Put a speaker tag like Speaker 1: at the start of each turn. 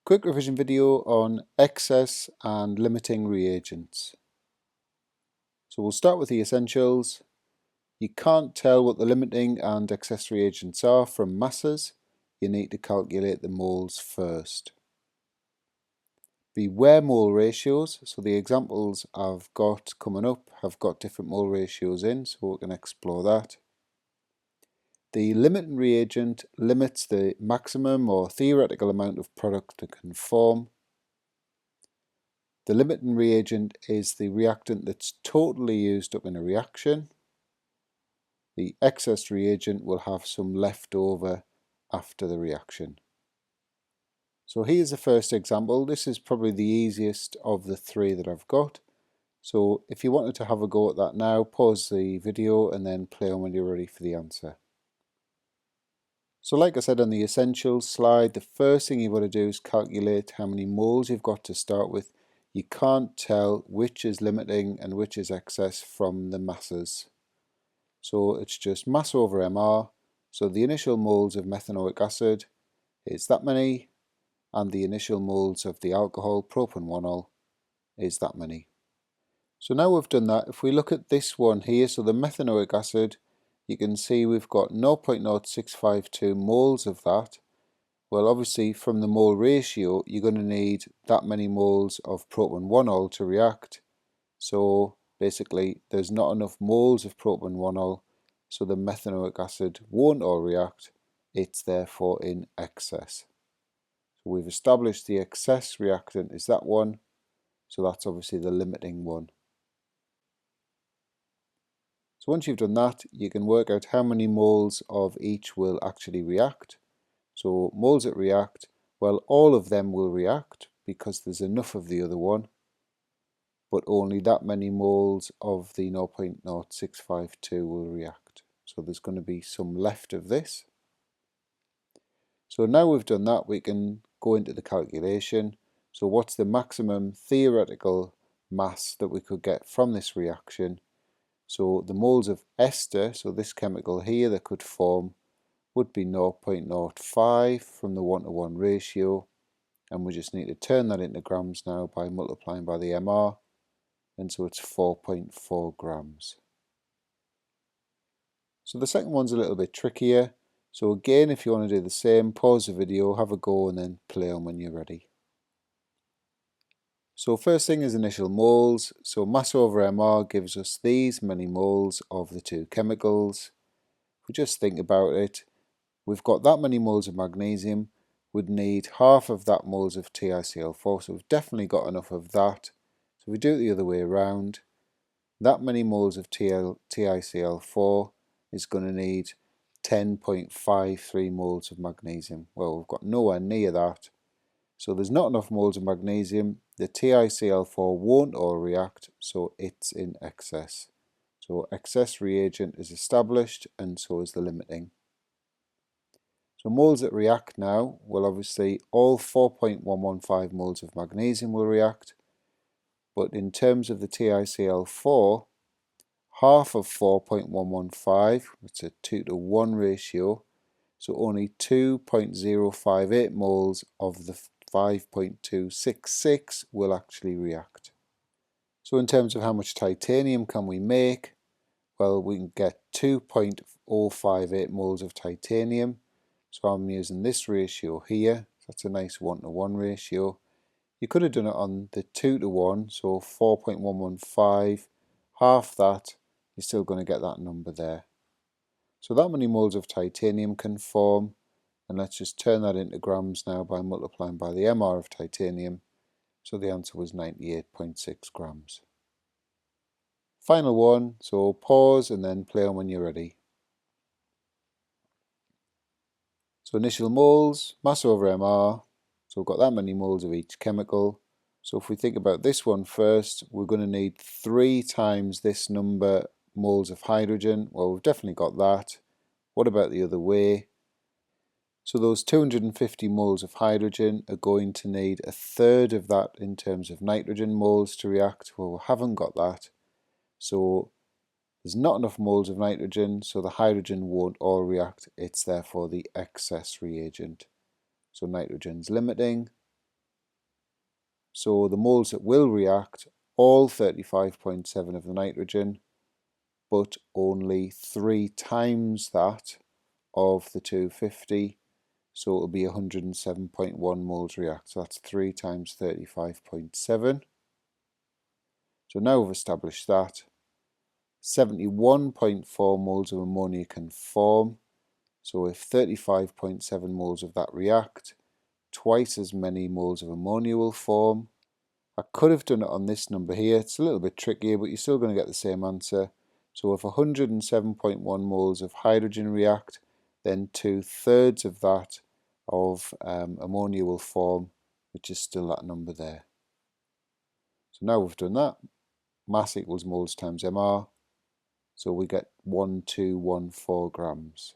Speaker 1: Quick revision video on excess and limiting reagents. So we'll start with the essentials. You can't tell what the limiting and excess reagents are from masses. You need to calculate the moles first. Beware mole ratios. So the examples I've got coming up have got different mole ratios in, so we're going to explore that. The limiting reagent limits the maximum or theoretical amount of product it can form. The limiting reagent is the reactant that's totally used up in a reaction. The excess reagent will have some left over after the reaction. So here's the first example. This is probably the easiest of the three that I've got. So if you wanted to have a go at that now, pause the video and then play on when you're ready for the answer. So like I said on the essentials slide, the first thing you've got to do is calculate how many moles you've got to start with. You can't tell which is limiting and which is excess from the masses. So it's just mass over MR. So the initial moles of methanoic acid is that many, and the initial moles of the alcohol, propan-1-ol, is that many. So now we've done that, if we look at this one here, so the methanoic acid, you can see we've got 0.0652 moles of that. Well, obviously from the mole ratio, you're going to need that many moles of propan-1-ol to react. So basically, there's not enough moles of propan-1-ol, so the methanoic acid won't all react. It's therefore in excess. So we've established the excess reactant is that one, so that's obviously the limiting one. So once you've done that, you can work out how many moles of each will actually react. So moles that react, well, all of them will react because there's enough of the other one, but only that many moles of the 0.0652 will react. So there's going to be some left of this. So now we've done that, we can go into the calculation. So what's the maximum theoretical mass that we could get from this reaction? So the moles of ester, so this chemical here that could form, would be 0.05 from the 1-to-1 ratio, and we just need to turn that into grams now by multiplying by the MR, and so it's 4.4 grams. So the second one's a little bit trickier, so again, if you want to do the same, pause the video, have a go, and then play on when you're ready. So first thing is initial moles, so mass over MR gives us these many moles of the two chemicals. If we just think about it, we've got that many moles of magnesium, we'd need half of that moles of TiCl4, so we've definitely got enough of that. So if we do it the other way around, that many moles of TiCl4 is going to need 10.53 moles of magnesium. Well, we've got nowhere near that, so there's not enough moles of magnesium. The TiCl4 won't all react, so it's in excess. So excess reagent is established, and so is the limiting. So moles that react now, well, obviously all 4.115 moles of magnesium will react, but in terms of the TiCl4, half of 4.115, it's a 2-to-1 ratio, so only 2.058 moles of the 5.266 will actually react. So in terms of how much titanium can we make, well, we can get 2.058 moles of titanium. So I'm using this ratio here, that's a nice 1-to-1 ratio. You could have done it on the 2-to-1, so 4.115, half that, you're still going to get that number there. So that many moles of titanium can form, and let's just turn that into grams now by multiplying by the MR of titanium. So the answer was 98.6 grams. Final one, so pause and then play on when you're ready. So initial moles, mass over MR, so we've got that many moles of each chemical. So if we think about this one first, we're going to need 3 times this number moles of hydrogen. Well, we've definitely got that. What about the other way? So those 250 moles of hydrogen are going to need 1/3 of that in terms of nitrogen moles to react. Well, we haven't got that. So there's not enough moles of nitrogen, so the hydrogen won't all react. It's therefore the excess reagent. So nitrogen's limiting, So the moles that will react, all 35.7 of the nitrogen, but only 3 times that of the 250. So it'll be 107.1 moles react. So that's 3 times 35.7. So now we've established that. 71.4 moles of ammonia can form. So if 35.7 moles of that react, twice as many moles of ammonia will form. I could have done it on this number here. It's a little bit trickier, but you're still going to get the same answer. So if 107.1 moles of hydrogen react, then 2/3 of that of ammonia will form, which is still that number there. So now we've done that. Mass equals moles times MR. So we get 1214 grams.